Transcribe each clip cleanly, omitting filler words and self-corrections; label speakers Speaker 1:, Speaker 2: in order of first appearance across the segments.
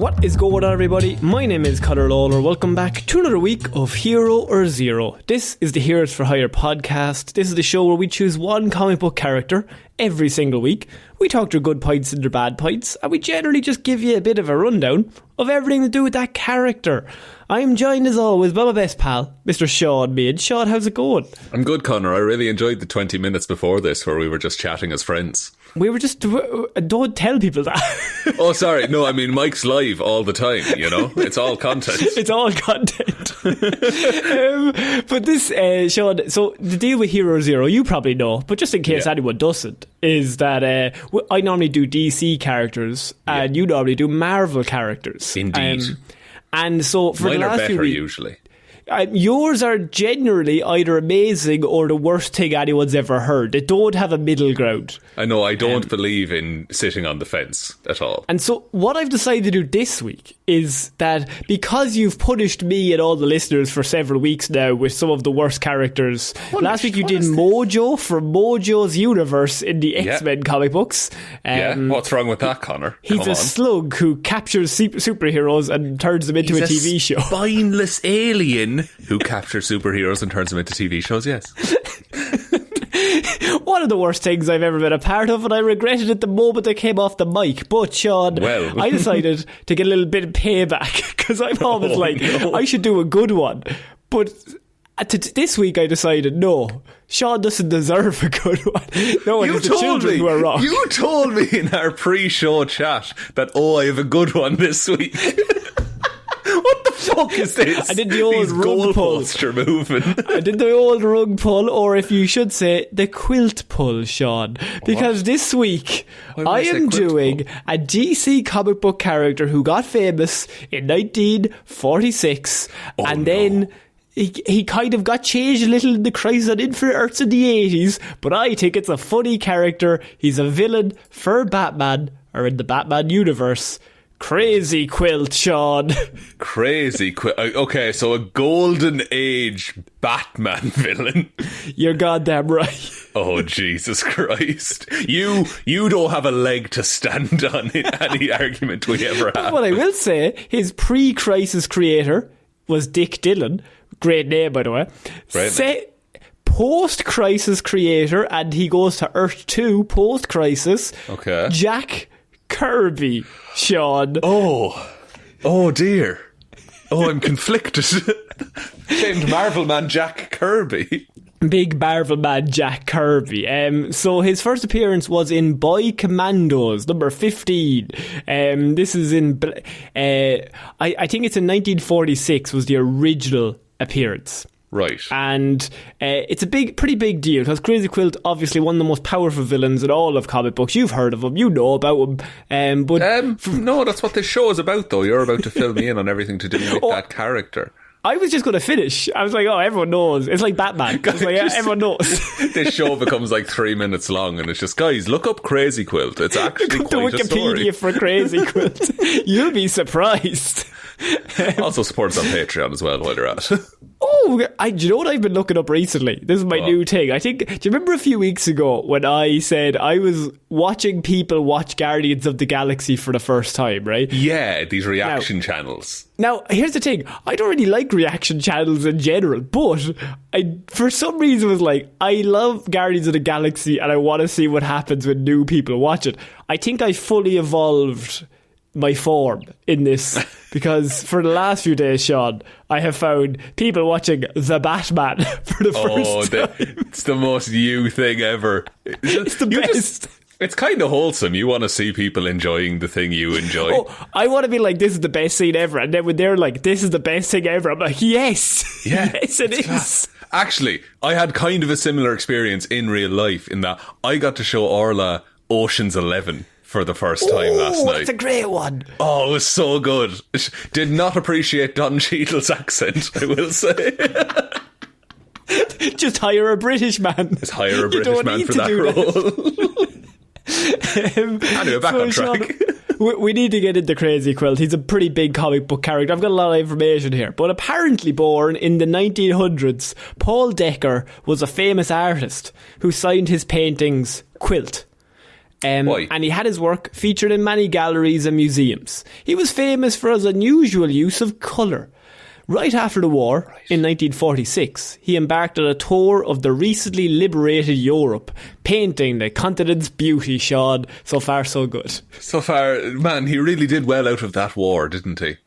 Speaker 1: What is going on, everybody? My name is Ciara Lawler. Welcome back to another week of Hero or Zero. This is the Heroes for Hire podcast. This is the show where we choose one comic book character every single week. We talk their good points and their bad points, and we generally just give you a bit of a rundown of everything to do with that character. I'm joined as always by my best pal, Mr. Shaun Mead. Shaun, how's it going?
Speaker 2: I'm good, Conor. I really enjoyed the 20 minutes before this where we were just chatting as friends.
Speaker 1: We were just... Don't tell people that.
Speaker 2: Oh, sorry. No, I mean, Mike's live all the time, you know? It's all content.
Speaker 1: It's all content. But this, Shaun, so the deal with Hero Zero, you probably know, but just in case anyone doesn't, is that I normally do DC characters and you normally do Marvel characters.
Speaker 2: Indeed.
Speaker 1: And so for
Speaker 2: mine
Speaker 1: the last
Speaker 2: are better
Speaker 1: few weeks,
Speaker 2: usually.
Speaker 1: Yours are generally either amazing or the worst thing anyone's ever heard. They don't have a middle ground.
Speaker 2: I know, I don't believe in sitting on the fence at all.
Speaker 1: And so what I've decided to do this week is that because you've punished me and all the listeners for several weeks now with some of the worst characters. Last week you did Mojo from Mojo's universe in the X-Men comic books.
Speaker 2: What's wrong with that, Conor?
Speaker 1: He's a slug who captures superheroes and turns them into a TV show.
Speaker 2: Spineless alien who captures superheroes and turns them into TV shows, yes.
Speaker 1: One of the worst things I've ever been a part of, and I regretted it the moment I came off the mic. But Shaun, I decided to get a little bit of payback because I'm always I should do a good one. But this week I decided, no, Shaun doesn't deserve a good one. No, it's the children who are wrong.
Speaker 2: You told me in our pre-show chat that, I have a good one this week. What the fuck is this?
Speaker 1: I did the old rug pull.
Speaker 2: Moving.
Speaker 1: I did the old rug pull, or if you should say, the quilt pull, Shaun. Because this week, I am doing a DC comic book character who got famous in 1946, and then... He kind of got changed a little in the Crisis on Infinite Earths in the 80s, but I think it's a funny character. He's a villain for Batman, or in the Batman universe. Crazy Quilt, Shaun.
Speaker 2: Crazy Quilt. Okay, so a golden age Batman villain.
Speaker 1: You're goddamn right.
Speaker 2: Oh, Jesus Christ. You don't have a leg to stand on in any argument we ever have.
Speaker 1: But what I will say, his pre-Crisis creator was Dick Dillon. Great name, by the way. Post-Crisis creator, and he goes to Earth 2 post-Crisis.
Speaker 2: Okay.
Speaker 1: Jack Kirby, Shaun.
Speaker 2: Oh dear. Oh, I'm conflicted. Famed Marvel man Jack Kirby.
Speaker 1: Big Marvel man Jack Kirby. So his first appearance was in Boy Commandos, number 15. This is in... I think it's in 1946 was the original appearance.
Speaker 2: Right.
Speaker 1: And it's a pretty big deal because Crazy Quilt, obviously one of the most powerful villains in all of comic books. You've heard of him, you know about him.
Speaker 2: No, that's what this show is about, though. You're about to fill me in on everything to do with that character.
Speaker 1: I was just going to finish. I was like, everyone knows. It's like Batman. It's like, everyone knows.
Speaker 2: This show becomes like 3 minutes long and it's just, guys, look up Crazy Quilt. It's actually quite a story.
Speaker 1: Wikipedia for Crazy Quilt. You'll be surprised.
Speaker 2: Also support us on Patreon as well while you're at it.
Speaker 1: Do you know what I've been looking up recently? This is my new thing. I think, do you remember a few weeks ago when I said I was watching people watch Guardians of the Galaxy for the first time, right?
Speaker 2: Yeah, these reaction channels.
Speaker 1: Now, here's the thing. I don't really like reaction channels in general, but I, for some reason, was like, I love Guardians of the Galaxy and I want to see what happens when new people watch it. I think I fully evolved my form in this because for the last few days, Shaun, I have found people watching The Batman for the first time.
Speaker 2: It's the most you thing ever.
Speaker 1: It's the best.
Speaker 2: It's kind of wholesome. You want to see people enjoying the thing you enjoy.
Speaker 1: I want to be like, this is the best scene ever. And then when they're like, this is the best thing ever, I'm like, yes.
Speaker 2: Yeah,
Speaker 1: yes, it is.
Speaker 2: Class. Actually, I had kind of a similar experience in real life in that I got to show Orla Ocean's 11 for the first time last night.
Speaker 1: That's a great one.
Speaker 2: Oh, it was so good. Did not appreciate Don Cheadle's accent, I will say.
Speaker 1: Just hire a British man.
Speaker 2: Just hire a British man for that role. Anyway, back on track.
Speaker 1: Shaun, we need to get into Crazy Quilt. He's a pretty big comic book character. I've got a lot of information here. But apparently born in the 1900s, Paul Decker was a famous artist who signed his paintings Quilt.
Speaker 2: Why?
Speaker 1: And he had his work featured in many galleries and museums. He was famous for his unusual use of colour. Right after the war, in 1946, he embarked on a tour of the recently liberated Europe, painting the continent's beauty, Shaun. So far, so good.
Speaker 2: So far, man, he really did well out of that war, didn't he?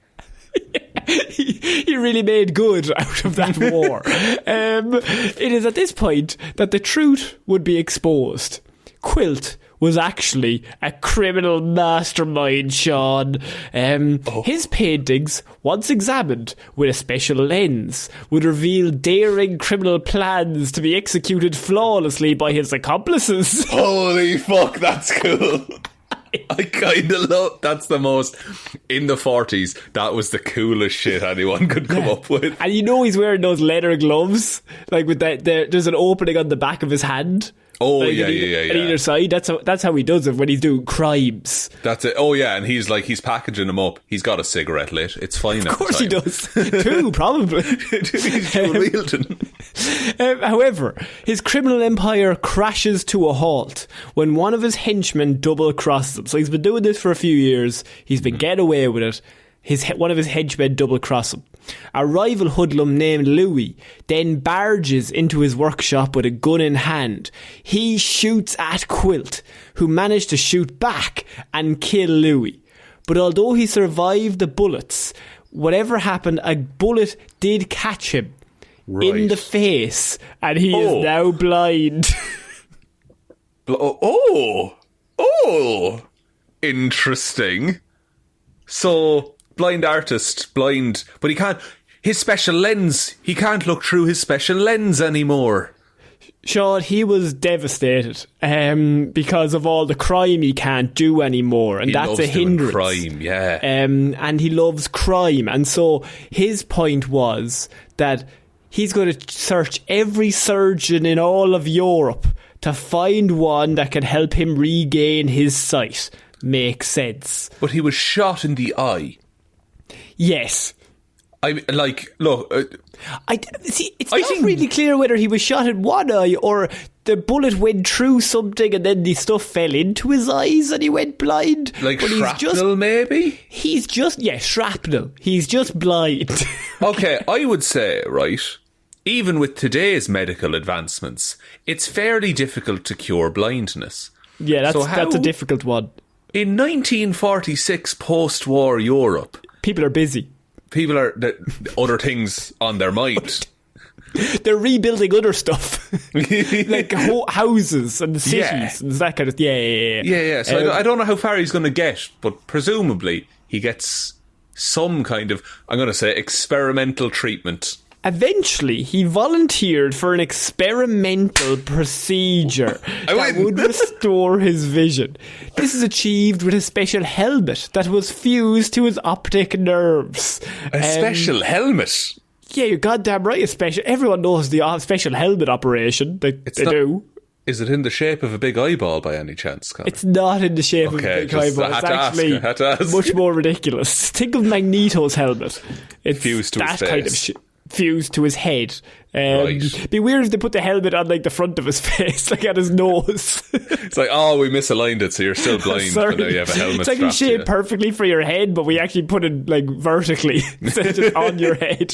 Speaker 1: He really made good out of that war. It is at this point that the truth would be exposed. Quilt was actually a criminal mastermind, Shaun. His paintings, once examined with a special lens, would reveal daring criminal plans to be executed flawlessly by his accomplices.
Speaker 2: Holy fuck, that's cool. I kind of love... That's the most... In the 40s, that was the coolest shit anyone could come up with.
Speaker 1: And you know he's wearing those leather gloves, like with that. There's an opening on the back of his hand.
Speaker 2: Oh,
Speaker 1: like
Speaker 2: yeah.
Speaker 1: At either side. That's how he does it when he's doing crimes.
Speaker 2: That's it. Oh, yeah, and he's packaging them up. He's got a cigarette lit. It's fine.
Speaker 1: Of course he does. Two, probably.
Speaker 2: He's wielding.
Speaker 1: However, his criminal empire crashes to a halt when one of his henchmen double crosses him. So he's been doing this for a few years. He's been getting away with it. One of his henchmen double cross him. A rival hoodlum named Louis then barges into his workshop with a gun in hand. He shoots at Quilt, who managed to shoot back and kill Louis. But although he survived the bullets, whatever happened, a bullet did catch him in the face, and he is now blind.
Speaker 2: Interesting. So... blind artist, blind, but he can't. His special lens. He can't look through his special lens anymore.
Speaker 1: Shaun, he was devastated because of all the crime he can't do anymore, and that's a hindrance.
Speaker 2: Crime, yeah.
Speaker 1: And he loves crime, and so his point was that he's going to search every surgeon in all of Europe to find one that can help him regain his sight. Makes sense.
Speaker 2: But he was shot in the eye.
Speaker 1: Yes.
Speaker 2: It's not
Speaker 1: really clear whether he was shot in one eye or the bullet went through something and then the stuff fell into his eyes and he went blind.
Speaker 2: Like shrapnel, maybe?
Speaker 1: Shrapnel. He's just blind.
Speaker 2: Okay, I would say, right, even with today's medical advancements, it's fairly difficult to cure blindness.
Speaker 1: Yeah, that's a difficult one.
Speaker 2: In 1946 post-war Europe...
Speaker 1: people are busy.
Speaker 2: People are... other things on their mind.
Speaker 1: They're rebuilding other stuff. Like houses and cities and that kind of... Yeah.
Speaker 2: So I don't know how far he's going to get, but presumably he gets some kind of, I'm going to say, experimental treatment.
Speaker 1: Eventually, he volunteered for an experimental procedure that would restore his vision. This is achieved with a special helmet that was fused to his optic nerves.
Speaker 2: A special helmet?
Speaker 1: Yeah, you're goddamn right. Everyone knows the special helmet operation. They do.
Speaker 2: Is it in the shape of a big eyeball by any chance, Conor?
Speaker 1: It's not in the shape of a big eyeball. It's actually much more ridiculous. Think of Magneto's helmet. It's
Speaker 2: fused to his face.
Speaker 1: Kind of fused to his head.
Speaker 2: Right.
Speaker 1: Be weird if they put the helmet on like the front of his face, like at his nose.
Speaker 2: It's like, we misaligned it, so you're still blind, but now you have a helmet.
Speaker 1: It's like shaped perfectly for your head, but we actually put it like vertically instead of on your head.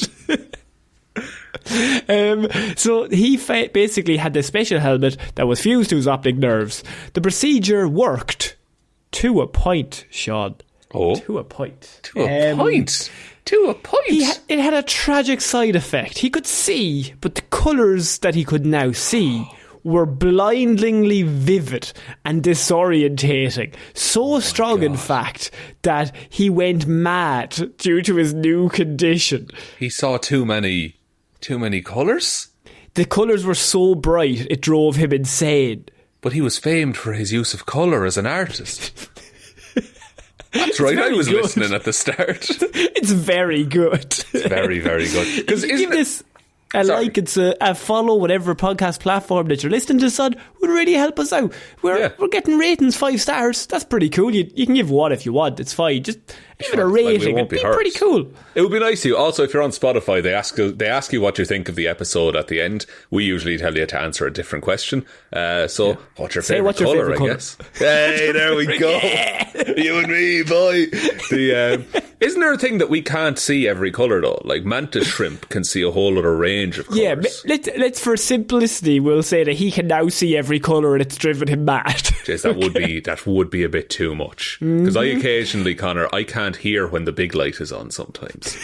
Speaker 1: So he basically had this special helmet that was fused to his optic nerves. The procedure worked to a point, Shaun. To a point. It had a tragic side effect. He could see, but the colours that he could now see were blindingly vivid and disorientating. So strong, in fact, that he went mad due to his new condition.
Speaker 2: He saw too many colours?
Speaker 1: The colours were so bright, it drove him insane.
Speaker 2: But he was famed for his use of colour as an artist. That's right, I was listening at the start.
Speaker 1: It's very good.
Speaker 2: It's very, very good. Because
Speaker 1: a like, it's a follow, whatever podcast platform that you're listening to this on, would really help us out. We're getting ratings 5 stars. That's pretty cool. You can give 1 if you want. It's fine. Just give it a rating. It'd be pretty cool.
Speaker 2: It would be nice to. Also, if you're on Spotify, they ask you what you think of the episode at the end. We usually tell you to answer a different question. What's your favourite colour, I guess? Hey, there we go. You and me, boy. Isn't there a thing that we can't see every colour, though? Like mantis shrimp can see a whole other range of colours.
Speaker 1: Yeah, let's for simplicity, we'll say that he can now see every colour and it's driven him mad.
Speaker 2: Jeez, that would be a bit too much. Because I occasionally, Connor, I can't hear when the big light is on sometimes.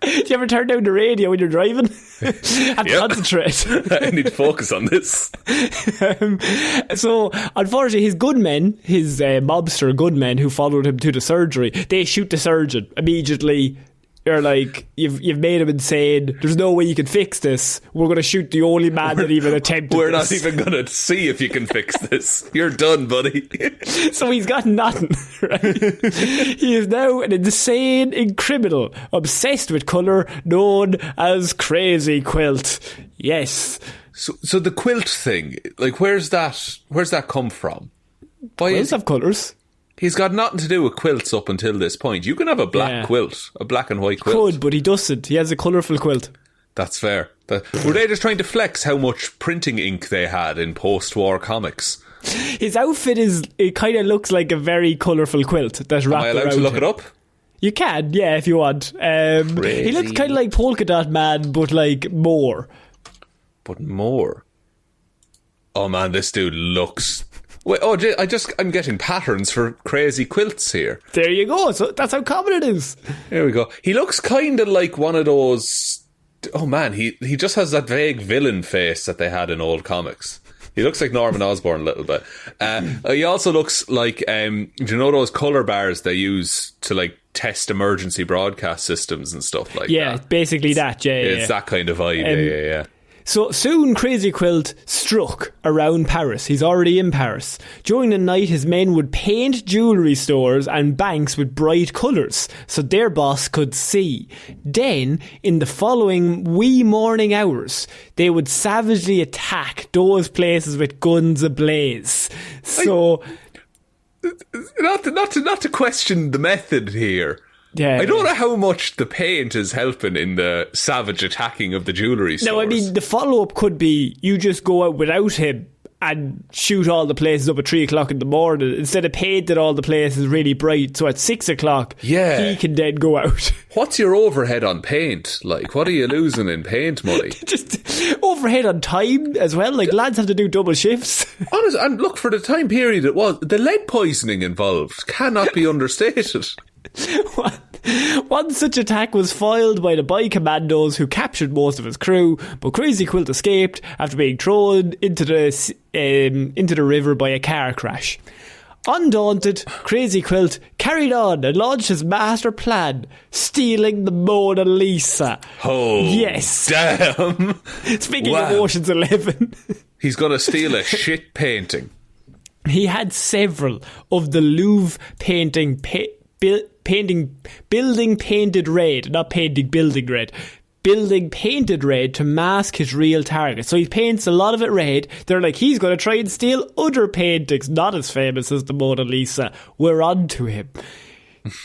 Speaker 1: Do you ever turn down the radio when you're driving? Have to concentrate.
Speaker 2: I need to focus on this.
Speaker 1: So, unfortunately, his gunmen, his mobster gunmen who followed him to the surgery, they shoot the surgeon immediately. They're like, you've made him insane. There's no way you can fix this. We're going to shoot the only man that even attempted
Speaker 2: We're
Speaker 1: this.
Speaker 2: not even going to see if you can fix this. You're done, buddy.
Speaker 1: So he's got nothing, right? He is now an insane criminal obsessed with colour known as Crazy Quilt. Yes.
Speaker 2: So the quilt thing, like, where's that come from?
Speaker 1: Quilts have colours.
Speaker 2: He's got nothing to do with quilts up until this point. You can have a black quilt, a black and white quilt.
Speaker 1: Could, but he doesn't. He has a colourful quilt.
Speaker 2: That's fair. Were they just trying to flex how much printing ink they had in post-war comics?
Speaker 1: His outfit it kind of looks like a very colourful quilt that's wrapped around him.
Speaker 2: Am I allowed to look it up?
Speaker 1: You can, yeah, if you want. He looks kind of like Polka Dot Man, but like more.
Speaker 2: But more? Oh man, this dude looks... Wait, I'm getting patterns for crazy quilts here.
Speaker 1: There you go. So that's how common it is.
Speaker 2: There we go. He looks kind of like one of those... Oh man, he just has that vague villain face that they had in old comics. He looks like Norman Osborn a little bit. He also looks like, do you know those colour bars they use to like test emergency broadcast systems and stuff like that?
Speaker 1: Yeah, basically that, yeah.
Speaker 2: It's that kind of vibe, yeah.
Speaker 1: So soon Crazy Quilt struck around Paris. He's already in Paris. During the night, his men would paint jewellery stores and banks with bright colours so their boss could see. Then, in the following wee morning hours, they would savagely attack those places with guns ablaze. So...
Speaker 2: Not to question the method here.
Speaker 1: Yeah,
Speaker 2: I don't know how much the paint is helping in the savage attacking of the jewellery stores.
Speaker 1: No, I mean, the follow-up could be you just go out without him and shoot all the places up at 3 o'clock in the morning instead of painting all the places really bright. So at 6 o'clock, he can then go out.
Speaker 2: What's your overhead on paint? Like, what are you losing in paint money?
Speaker 1: Just overhead on time as well. Like, lads have to do double shifts.
Speaker 2: Honest, and look, for the time period it was, the lead poisoning involved cannot be understated.
Speaker 1: One such attack was foiled by the Boy Commandos, who captured most of his crew, but Crazy Quilt escaped after being thrown into the river by a car crash. Undaunted, Crazy Quilt carried on and launched his master plan, stealing the Mona Lisa.
Speaker 2: Oh,
Speaker 1: yes.
Speaker 2: Damn.
Speaker 1: Speaking of Ocean's 11.
Speaker 2: He's going to steal a shit painting.
Speaker 1: He had several of the Louvre building painted red to mask his real target. So he paints a lot of it red. They're like, he's going to try and steal other paintings not as famous as the Mona Lisa. We're on to him.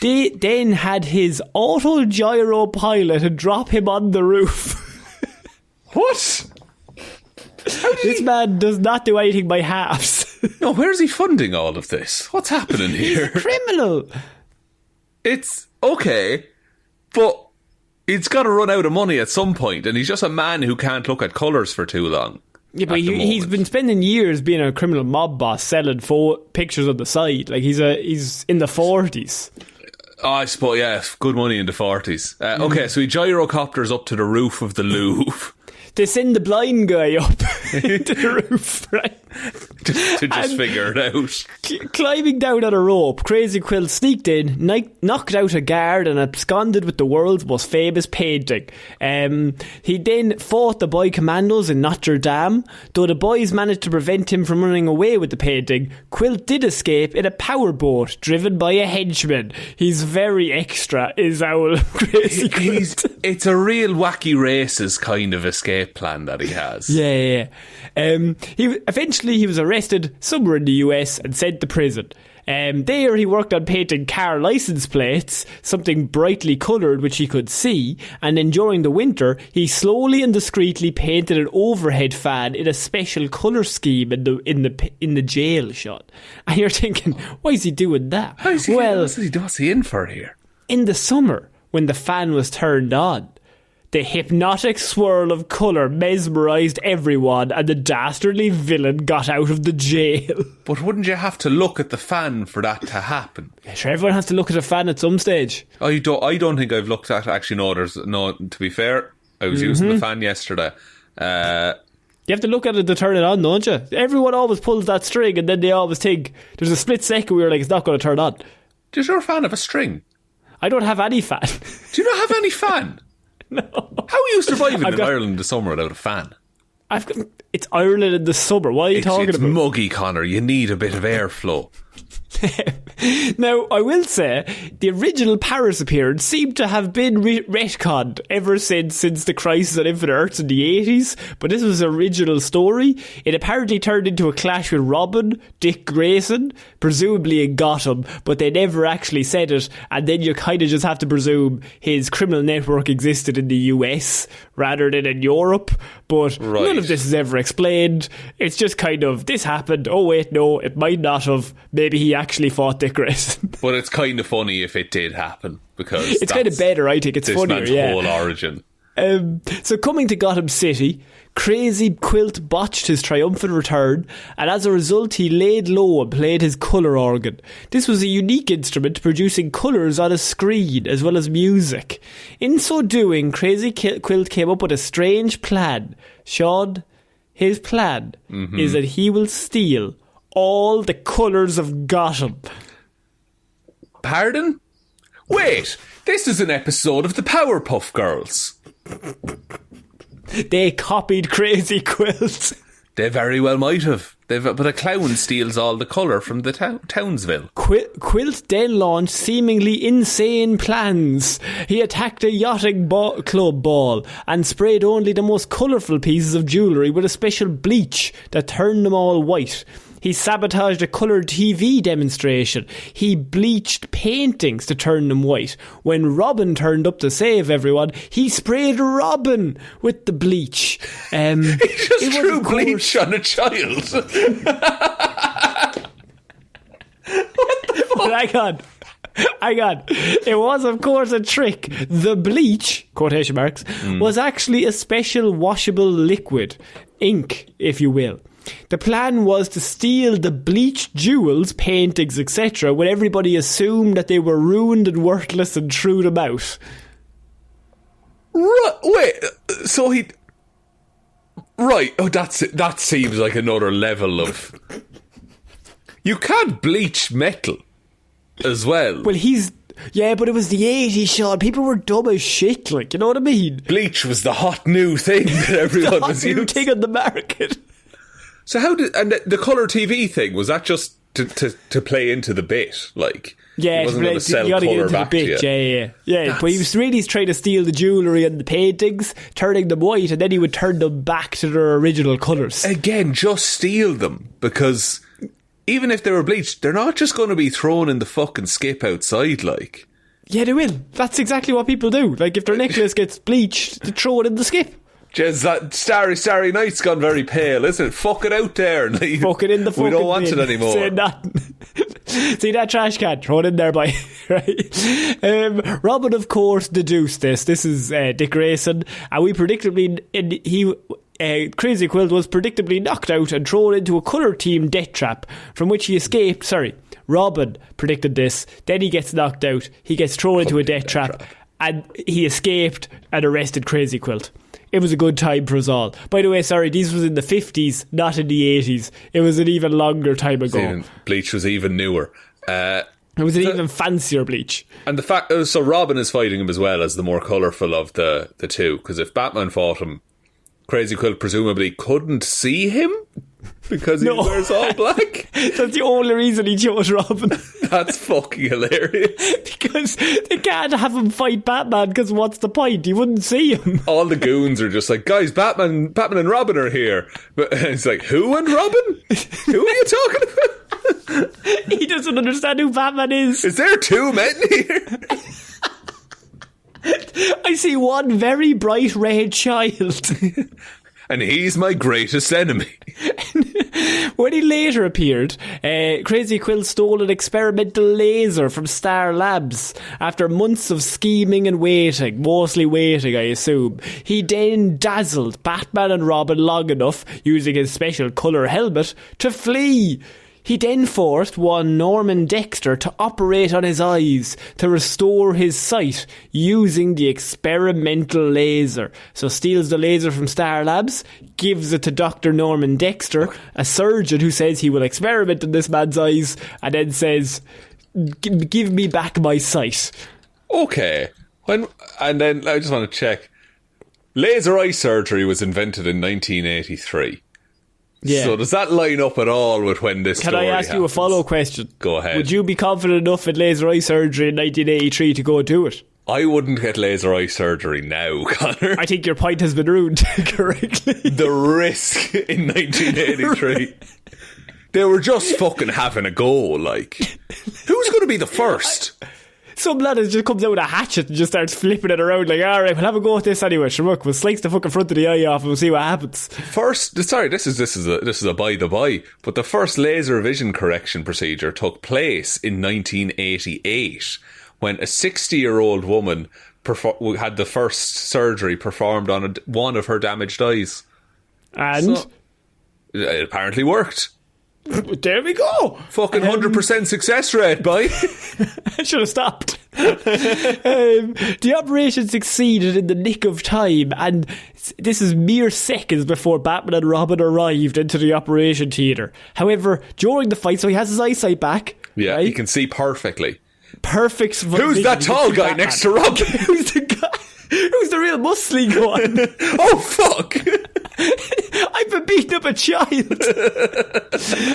Speaker 1: They then had his auto gyro pilot and drop him on the roof.
Speaker 2: What?
Speaker 1: This man does not do anything by halves.
Speaker 2: No, where's he funding all of this? What's happening here?
Speaker 1: He's a criminal.
Speaker 2: It's okay, but he's got to run out of money at some point, and he's just a man who can't look at colours for too long.
Speaker 1: Yeah, but he's been spending years being a criminal mob boss, selling pictures on the side. Like, he's in the 40s.
Speaker 2: Oh, I suppose, yeah, good money in the 40s. Okay, so he gyrocopters up to the roof of the Louvre.
Speaker 1: they send the blind guy up into the roof, right?
Speaker 2: to just figure it out.
Speaker 1: Climbing down on a rope, Crazy Quilt sneaked in, knocked out a guard and absconded with the world's most famous painting. He then fought the boy commandos in Notre Dame. Though the boys managed to prevent him from running away with the painting, Quilt did escape in a powerboat driven by a henchman. He's very extra, is our Crazy Quilt.
Speaker 2: It's a real wacky races kind of escape plan that he has.
Speaker 1: Yeah. Eventually he was arrested somewhere in the US and sent to prison. There he worked on painting car license plates, something brightly coloured which he could see, and then during the winter he slowly and discreetly painted an overhead fan in a special colour scheme in the jail shot. And you're thinking, why is he doing that?
Speaker 2: What's he in for here?
Speaker 1: In the summer, when the fan was turned on, the hypnotic swirl of colour mesmerised everyone and the dastardly villain got out of the jail.
Speaker 2: But wouldn't you have to look at the fan for that to happen?
Speaker 1: Yeah, sure, everyone has to look at a fan at some stage.
Speaker 2: I don't think I've looked at... Actually, no, to be fair, I was using the fan yesterday.
Speaker 1: You have to look at it to turn it on, don't you? Everyone always pulls that string and then they always think... There's a split second where you're like, it's not going to turn on.
Speaker 2: Does your fan have a string?
Speaker 1: I don't have any fan.
Speaker 2: Do you not have any fan?
Speaker 1: No.
Speaker 2: How are you surviving in Ireland in the summer without a fan?
Speaker 1: It's Ireland in the summer. What are you talking about?
Speaker 2: It's muggy, Connor. You need a bit of airflow.
Speaker 1: Now, I will say, the original Paris appearance seemed to have been retconned ever since the Crisis on Infinite Earths in the 80s, but this was an original story. It apparently turned into a clash with Robin, Dick Grayson, presumably in Gotham, but they never actually said it, and then you kind of just have to presume his criminal network existed in the US rather than in Europe, but none of this is ever explained. It's just kind of, this happened, oh wait, no, it might not have, maybe he actually fought Dick Grayson.
Speaker 2: But it's kind of funny if it did happen, because
Speaker 1: it's kind of better, I think. It's funnier,
Speaker 2: this man's whole origin.
Speaker 1: So coming to Gotham City, Crazy Quilt botched his triumphant return, and as a result he laid low and played his colour organ. This was a unique instrument, producing colours on a screen as well as music. In so doing, Crazy Quilt came up with a strange plan. Shaun, his plan is that he will steal all the colours of Gotham.
Speaker 2: Pardon? Wait, this is an episode of the Powerpuff Girls.
Speaker 1: They copied Crazy Quilt.
Speaker 2: They very well might have. But a clown steals all the colour from the Townsville.
Speaker 1: Quilt then launched seemingly insane plans. He attacked a yachting club ball and sprayed only the most colourful pieces of jewellery with a special bleach that turned them all white. He sabotaged a coloured TV demonstration. He bleached paintings to turn them white. When Robin turned up to save everyone, he sprayed Robin with the bleach.
Speaker 2: He just threw bleach on a child. What the fuck?
Speaker 1: Hang on. It was, of course, a trick. The bleach, quotation marks, was actually a special washable liquid. Ink, if you will. The plan was to steal the bleached jewels, paintings, etc., when everybody assumed that they were ruined and worthless and threw them out.
Speaker 2: Wait, so he... Right, that seems like another level of... You can't bleach metal as well.
Speaker 1: Well, yeah, but it was the 80s, Shaun. People were dumb as shit, like, you know what I mean?
Speaker 2: Bleach was the hot new thing that everyone was using.
Speaker 1: The hot new thing on the market.
Speaker 2: So how did... And the colour TV thing, was that just to play into the bit? Like,
Speaker 1: yeah,
Speaker 2: he wasn't going to sell colour back to you? Yeah. But he was really trying to steal the jewellery and the paintings, turning them white, and then he would turn them back to their original colours. Again, just steal them, because even if they were bleached, they're not just going to be thrown in the fucking skip outside, like.
Speaker 1: Yeah, they will. That's exactly what people do. Like, if their necklace gets bleached, they throw it in the skip.
Speaker 2: Jez, that Starry Night's gone very pale, isn't it? Fuck it out there. Like,
Speaker 1: fuck it in the fucking
Speaker 2: bin. We don't want it anymore.
Speaker 1: Say nothing. See that trash can? Throw it in there, boy. Right? Robin, of course, deduced this. This is Dick Grayson. And we predictably... Crazy Quilt was predictably knocked out and thrown into a colour team death trap from which he escaped. Robin predicted this. Then he gets knocked out. He gets thrown into a death trap. And he escaped and arrested Crazy Quilt. it was a good time for us all. By the way, sorry, this was in the 50s, not in the 80s. It was an even longer time ago.
Speaker 2: Bleach was even newer.
Speaker 1: It was an even fancier Bleach.
Speaker 2: And the fact, so Robin is fighting him as well as the more colourful of the two, because if Batman fought him, Crazy Quilt presumably couldn't see him because he wears all black.
Speaker 1: That's the only reason he chose Robin.
Speaker 2: That's fucking hilarious.
Speaker 1: Because they can't have him fight Batman, because what's the point? He wouldn't see him.
Speaker 2: All the goons are just like, guys, Batman and Robin are here. But it's like, who and Robin? Who are you talking about?
Speaker 1: He doesn't understand who Batman is.
Speaker 2: Is there two men here?
Speaker 1: I see one very bright red child.
Speaker 2: And he's my greatest enemy.
Speaker 1: When he later appeared, Crazy Quilt stole an experimental laser from Star Labs. After months of scheming and waiting, mostly waiting I assume, he then dazzled Batman and Robin long enough, using his special colour helmet, to flee. He then forced one Norman Dexter to operate on his eyes to restore his sight using the experimental laser. So steals the laser from Star Labs, gives it to Dr. Norman Dexter, a surgeon who says he will experiment on this man's eyes, and then says, give me back my sight.
Speaker 2: Okay. And then I just want to check. Laser eye surgery was invented in 1983.
Speaker 1: Yeah.
Speaker 2: So does that line up at all with when this story happens?
Speaker 1: Can I ask you a follow question?
Speaker 2: Go ahead.
Speaker 1: Would you be confident enough in laser eye surgery in 1983 to go do it?
Speaker 2: I wouldn't get laser eye surgery now, Connor.
Speaker 1: I think your point has been ruined correctly.
Speaker 2: The risk in 1983. They were just fucking having a go, like. Who's going to be the first?
Speaker 1: Some lad just comes out with a hatchet and just starts flipping it around like, alright, we'll have a go at this anyway. Sure, look, we'll slice the fucking front of the eye off and we'll see what happens.
Speaker 2: This is a by the by, but the first laser vision correction procedure took place in 1988 when a 60-year-old woman had the first surgery performed on one of her damaged eyes.
Speaker 1: And?
Speaker 2: So, it apparently worked.
Speaker 1: There we go.
Speaker 2: Fucking 100% success rate, boy.
Speaker 1: I should have stopped. The operation succeeded in the nick of time, and this is mere seconds before Batman and Robin arrived into the operation theatre. However, during the fight, so he has his eyesight back.
Speaker 2: Yeah,
Speaker 1: right?
Speaker 2: he can see perfectly.
Speaker 1: Perfect.
Speaker 2: Who's that tall guy next to Robin?
Speaker 1: Who's the guy? Who's the real muscly one?
Speaker 2: Oh, fuck.
Speaker 1: I've been beating up a child.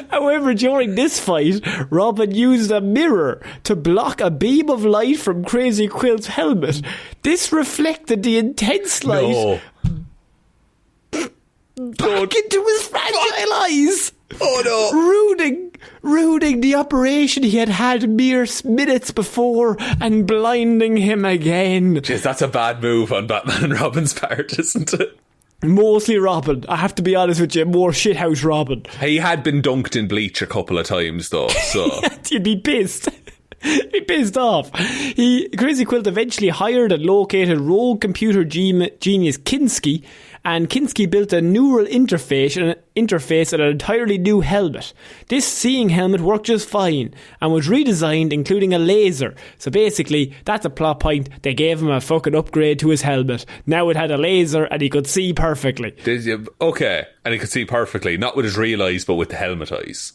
Speaker 1: However, during this fight, Robin used a mirror to block a beam of light from Crazy Quilt's helmet. This reflected the intense light back into his fragile eyes.
Speaker 2: Oh no.
Speaker 1: Ruining the operation he had mere minutes before and blinding him again.
Speaker 2: Jeez, that's a bad move on Batman and Robin's part, isn't it?
Speaker 1: Mostly Robin. I have to be honest with you, more shithouse Robin.
Speaker 2: He had been dunked in bleach a couple of times though, so
Speaker 1: he'd be pissed. He'd be pissed off. Crazy Quilt eventually hired and located rogue computer genius Kinski, and Kinski built a neural interface and an entirely new helmet. This seeing helmet worked just fine and was redesigned, including a laser. So basically, that's a plot point. They gave him a fucking upgrade to his helmet. Now it had a laser and he could see perfectly.
Speaker 2: Okay, and he could see perfectly, not with his real eyes, but with the helmet eyes.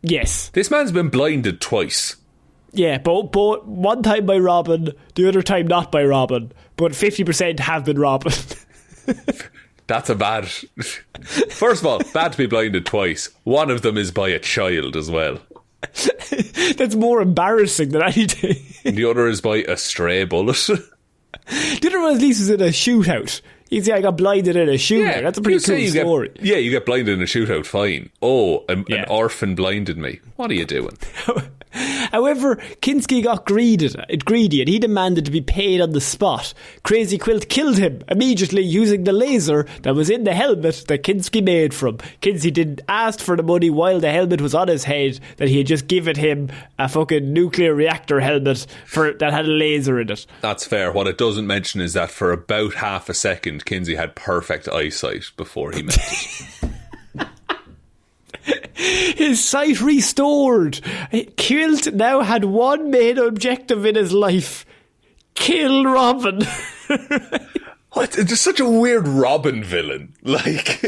Speaker 1: Yes.
Speaker 2: This man's been blinded twice.
Speaker 1: Yeah, but one time by Robin, the other time not by Robin. But 50% have been Robin.
Speaker 2: That's a bad... First of all, bad to be blinded twice. One of them is by a child as well.
Speaker 1: That's more embarrassing than anything.
Speaker 2: And the other is by a stray bullet.
Speaker 1: The other one at least is in a shootout. You see, I got blinded in a shootout. Yeah, that's a pretty cool story.
Speaker 2: You get blinded in a shootout, fine. Oh, an orphan blinded me. What are you doing?
Speaker 1: However, Kinski got greedy and he demanded to be paid on the spot. Crazy Quilt killed him immediately using the laser that was in the helmet that Kinski made from. Kinski didn't ask for the money while the helmet was on his head, that he had just given him a fucking nuclear reactor helmet that had a laser in it.
Speaker 2: That's fair. What it doesn't mention is that for about half a second, Kinski had perfect eyesight before he melted.
Speaker 1: His sight restored. Quilt now had one main objective in his life: kill Robin.
Speaker 2: What? It's just such a weird Robin villain. Like...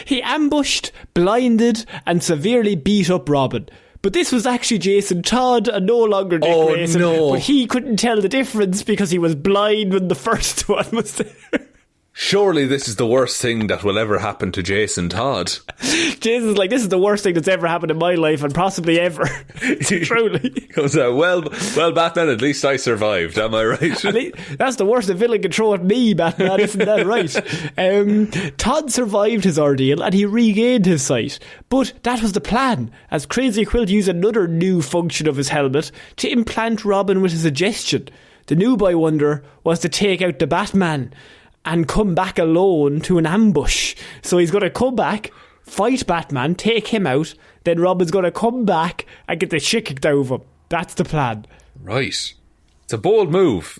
Speaker 1: He ambushed, blinded, and severely beat up Robin. But this was actually Jason Todd and no longer Dick Grayson.
Speaker 2: No.
Speaker 1: But he couldn't tell the difference because he was blind when the first one was there.
Speaker 2: Surely this is the worst thing that will ever happen to Jason Todd.
Speaker 1: Jason's like, this is the worst thing that's ever happened in my life and possibly ever. Truly.
Speaker 2: He goes, well, Batman, at least I survived. Am I right?
Speaker 1: That's the worst a villain can throw at me, Batman. Isn't that right? Todd survived his ordeal and he regained his sight. But that was the plan, as Crazy Quilt used another new function of his helmet to implant Robin with a suggestion. The new boy wonder was to take out the Batman and come back alone to an ambush. So he's going to come back, fight Batman, take him out, then Robin's going to come back and get the shit kicked out of him. That's the plan.
Speaker 2: Right. It's a bold move.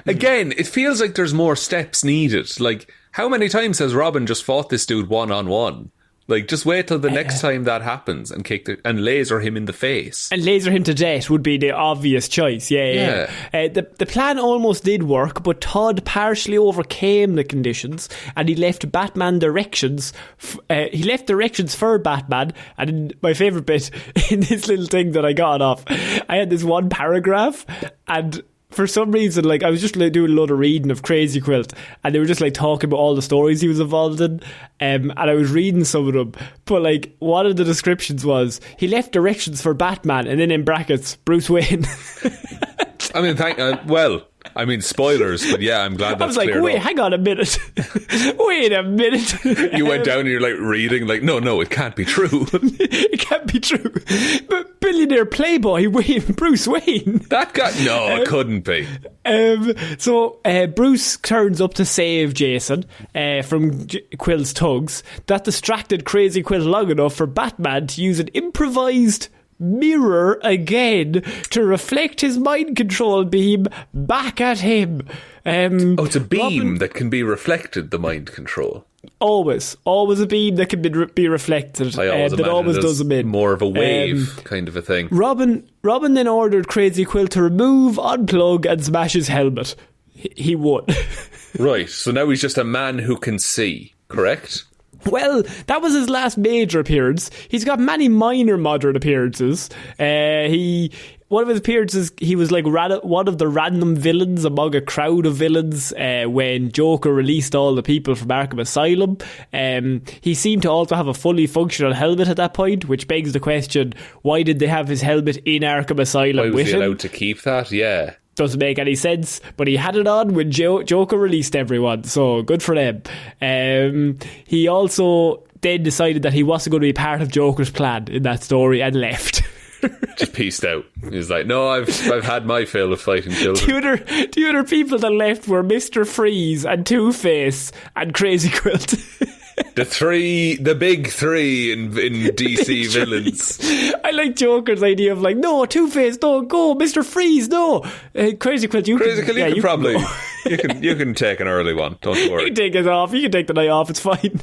Speaker 2: Again, it feels like there's more steps needed. Like, how many times has Robin just fought this dude one-on-one? Like, just wait till the next time that happens and and laser him in the face. And
Speaker 1: laser him to death would be the obvious choice. Yeah. The plan almost did work, but Todd partially overcame the conditions and he left Batman directions. He left directions for Batman. And in my favourite bit, in this little thing that I got off, I had this one paragraph and... For some reason, like, I was just like, doing a load of reading of Crazy Quilt and they were just like talking about all the stories he was involved in, and I was reading some of them, but like one of the descriptions was he left directions for Batman and then in brackets Bruce Wayne.
Speaker 2: I mean, spoilers, but yeah, I'm glad that's cleared up. I was like,
Speaker 1: hang on a minute. Wait a minute.
Speaker 2: You went down and you're like reading, like, no, it can't be true.
Speaker 1: It can't be true. But billionaire playboy Bruce Wayne.
Speaker 2: That guy, no, it couldn't be.
Speaker 1: So Bruce turns up to save Jason from Quilt's thugs. That distracted Crazy Quilt long enough for Batman to use an improvised mirror again to reflect his mind control beam back at him.
Speaker 2: It's a beam that can be reflected, the mind control.
Speaker 1: Always a beam that can be reflected. That always does them in.
Speaker 2: More of a wave kind of a thing.
Speaker 1: Robin then ordered Crazy Quilt to remove, unplug and smash his helmet. He won. Right,
Speaker 2: so now he's just a man who can see, correct?
Speaker 1: Well, that was his last major appearance. He's got many minor modern appearances. One of his appearances, he was like one of the random villains among a crowd of villains when Joker released all the people from Arkham Asylum. He seemed to also have a fully functional helmet at that point, which begs the question, why did they have his helmet in Arkham Asylum with him?
Speaker 2: Why was he allowed to keep that? Yeah.
Speaker 1: Doesn't make any sense, but he had it on when Joker released everyone, so good for them. He also then decided that he wasn't going to be part of Joker's plan in that story and left.
Speaker 2: Just peaced out. He was like, no, I've had my fill of fighting children.
Speaker 1: The other people that left were Mr. Freeze and Two-Face and Crazy Quilt.
Speaker 2: The big three in DC villains.
Speaker 1: I like Joker's idea of like, no, Two-Face, don't go, Mr. Freeze, no. Crazy Quilt, you can
Speaker 2: probably you can take an early one, don't worry.
Speaker 1: You can take it off, you can take the night off, it's fine.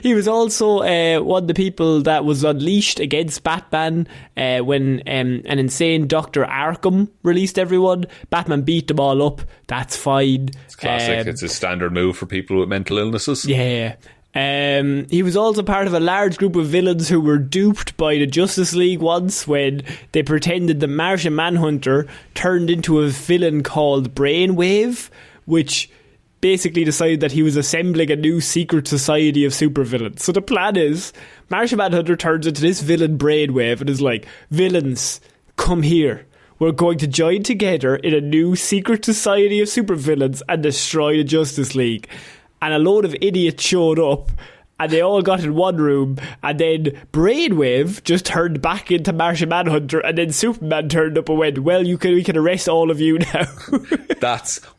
Speaker 1: He was also one of the people that was unleashed against Batman when an insane Dr. Arkham released everyone. Batman beat them all up, that's fine.
Speaker 2: It's classic, it's a standard move for people with mental illnesses.
Speaker 1: Yeah. He was also part of a large group of villains who were duped by the Justice League once when they pretended the Martian Manhunter turned into a villain called Brainwave, which basically decided that he was assembling a new secret society of supervillains. So the plan is, Martian Manhunter turns into this villain Brainwave and is like, villains, come here. We're going to join together in a new secret society of supervillains and destroy the Justice League. And a load of idiots showed up and they all got in one room, and then Brainwave just turned back into Martian Manhunter, and then Superman turned up and went, well, we can arrest all of you now.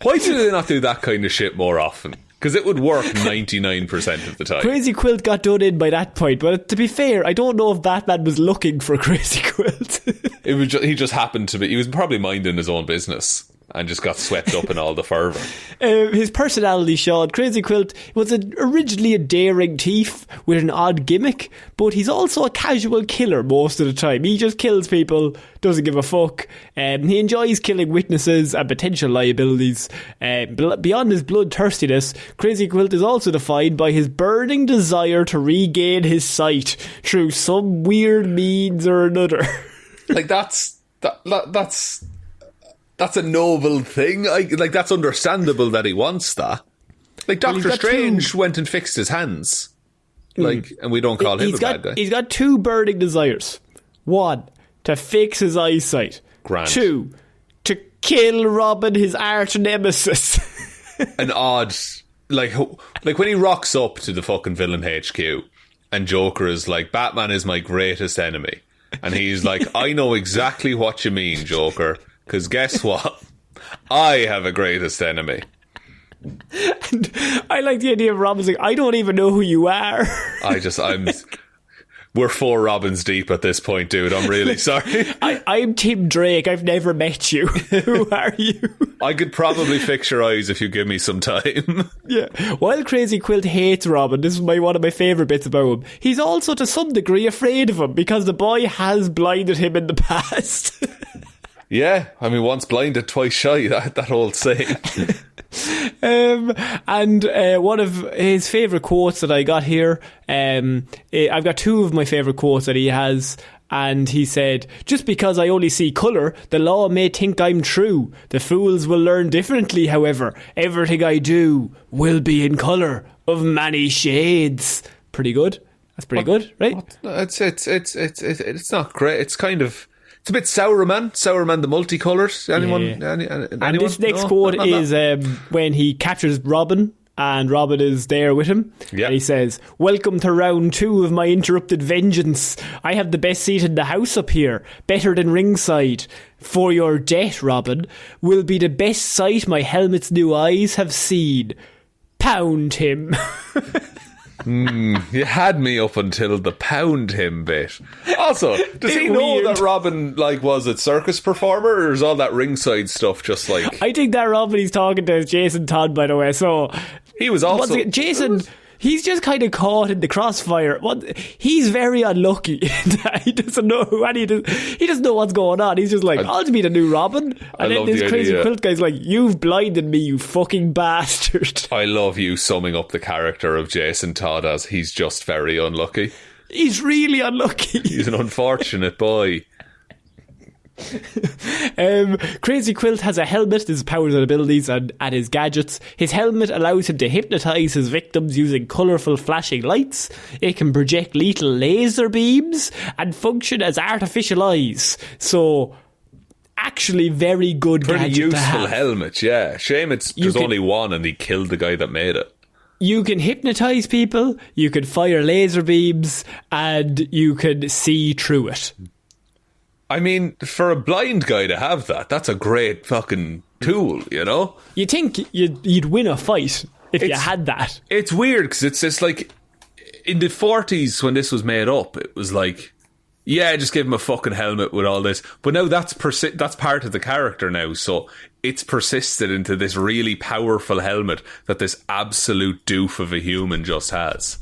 Speaker 2: Why do they not do that kind of shit more often? Because it would work 99% of the time.
Speaker 1: Crazy Quilt got done in by that point, but to be fair, I don't know if Batman was looking for Crazy Quilt.
Speaker 2: He just happened to be, he was probably minding his own business. and just got swept up in all the fervour.
Speaker 1: His personality, Shaun, Crazy Quilt was originally a daring thief with an odd gimmick, but he's also a casual killer most of the time. He just kills people, doesn't give a fuck. He enjoys killing witnesses and potential liabilities. Beyond his bloodthirstiness, Crazy Quilt is also defined by his burning desire to regain his sight through some weird means or another.
Speaker 2: Like, that's a noble thing. That's understandable that he wants that. Like, Doctor Strange went and fixed his hands. Like, and we don't call him a bad guy.
Speaker 1: He's got two burning desires. One, to fix his eyesight.
Speaker 2: Grand.
Speaker 1: Two, to kill Robin, his arch nemesis.
Speaker 2: An odd... Like when he rocks up to the fucking villain HQ and Joker is like, Batman is my greatest enemy. And he's like, I know exactly what you mean, Joker. Because guess what? I have a greatest enemy.
Speaker 1: And I like the idea of Robin's like, I don't even know who you are.
Speaker 2: We're 4 Robins deep at this point, dude. I'm really sorry.
Speaker 1: I'm Tim Drake. I've never met you. Who are you?
Speaker 2: I could probably fix your eyes if you give me some time.
Speaker 1: Yeah. While Crazy Quilt hates Robin, this is one of my favourite bits about him, he's also to some degree afraid of him because the boy has blinded him in the past.
Speaker 2: Yeah. I mean, once blinded, twice shy. That old saying.
Speaker 1: And one of his favourite quotes that I got here, I've got 2 of my favourite quotes that he has, and he said, just because I only see colour, the law may think I'm true. The fools will learn differently, however. Everything I do will be in colour of many shades. Pretty good. That's pretty good, right?
Speaker 2: It's not great. It's kind of... It's a bit Sauron the multicoloured. Anyone?
Speaker 1: Yeah. And this next quote is when he captures Robin and Robin is there with him.
Speaker 2: Yeah.
Speaker 1: And he says, welcome to round 2 of my interrupted vengeance. I have the best seat in the house up here, better than ringside. For your death, Robin, will be the best sight my helmet's new eyes have seen. Pound him.
Speaker 2: You had me up until the pound him bit. Also, does he know that Robin was a circus performer, or is all that ringside stuff just like...
Speaker 1: I think that Robin he's talking to is Jason Todd, by the way, so...
Speaker 2: He was also...
Speaker 1: Jason... He's just kind of caught in the crossfire. He's very unlucky that he doesn't know he doesn't know what's going on. He's just like, I'll be the new Robin. And then this crazy Quilt guy's like, you've blinded me, you fucking bastard.
Speaker 2: I love you summing up the character of Jason Todd as he's just very unlucky.
Speaker 1: He's really unlucky.
Speaker 2: He's an unfortunate boy.
Speaker 1: Crazy Quilt has a helmet, his powers and abilities and his gadgets. His helmet allows him to hypnotise his victims using colourful flashing lights. It can project lethal laser beams and function as artificial eyes. So actually very good
Speaker 2: pretty
Speaker 1: gadget
Speaker 2: useful
Speaker 1: to have.
Speaker 2: Helmet, yeah. Shame there's only one and he killed the guy that made it.
Speaker 1: You can hypnotise people, you can fire laser beams, and you can see through it.
Speaker 2: I mean, for a blind guy to have that's a great fucking tool, you know?
Speaker 1: You'd think you'd win a fight if you had that. It's
Speaker 2: weird, because it's like, in the 40s when this was made up, it was like, yeah, just give him a fucking helmet with all this. But now that's part of the character now, so it's persisted into this really powerful helmet that this absolute doof of a human just has.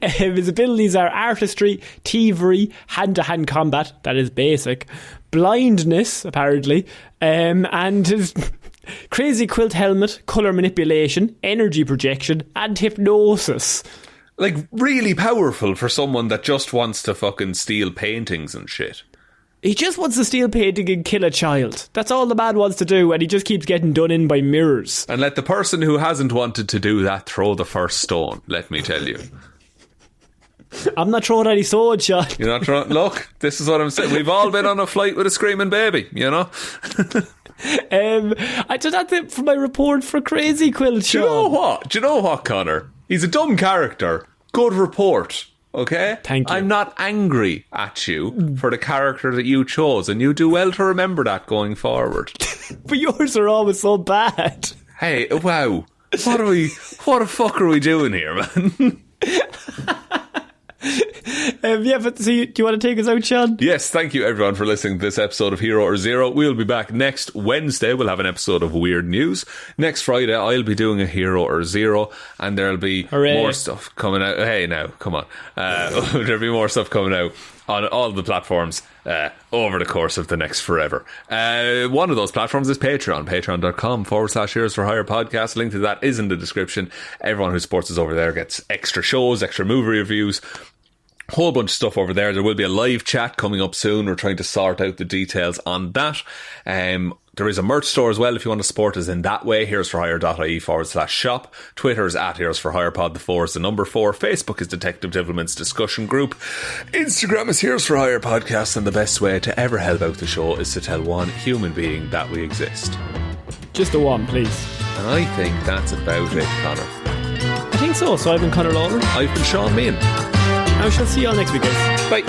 Speaker 1: His abilities are artistry, thievery, hand-to-hand combat, that is basic, blindness, apparently, and his Crazy Quilt helmet, colour manipulation, energy projection, and hypnosis.
Speaker 2: Like, really powerful for someone that just wants to fucking steal paintings and shit.
Speaker 1: He just wants to steal painting and kill a child. That's all the man wants to do, and he just keeps getting done in by mirrors.
Speaker 2: And let the person who hasn't wanted to do that throw the first stone, let me tell you.
Speaker 1: I'm not throwing any sword, Shaun.
Speaker 2: You're not throwing... Look, this is what I'm saying. We've all been on a flight with a screaming baby, you know?
Speaker 1: That's it for my report for Crazy Quilt, Shaun.
Speaker 2: Do you know what, Connor? He's a dumb character. Good report. Okay?
Speaker 1: Thank you.
Speaker 2: I'm not angry at you for the character that you chose, and you do well to remember that going forward.
Speaker 1: But yours are always so bad.
Speaker 2: Hey, wow. What the fuck are we doing here, man?
Speaker 1: But so do you want to take us out, Shaun?
Speaker 2: Yes, thank you everyone for listening to this episode of Hero or Zero. We'll be back next Wednesday. We'll have an episode of Weird News. Next Friday, I'll be doing a Hero or Zero, and there'll be more stuff coming out. Hey, now, come on. There'll be more stuff coming out on all the platforms over the course of the next forever. One of those platforms is Patreon, patreon.com/Heroes for Hire podcast. Link to that is in the description. Everyone who supports us over there gets extra shows, extra movie reviews, whole bunch of stuff over there. There will be a live chat coming up soon. We're trying to sort out the details on that. There is a merch store as well if you want to support us in that way. heroesforhire.ie/shop. Twitter is @HeroesForHirePod. The 4 is the number 4. Facebook is Detective Divilment's discussion group. Instagram is Heroes for Hire Podcast. And the best way to ever help out the show is to tell one human being that we exist.
Speaker 1: Just the one, please.
Speaker 2: And I think that's about it, Connor.
Speaker 1: I think so. So I've been Conor Lawler.
Speaker 2: I've been Shaun Meehan.
Speaker 1: I shall see you all next week, guys.
Speaker 2: Bye.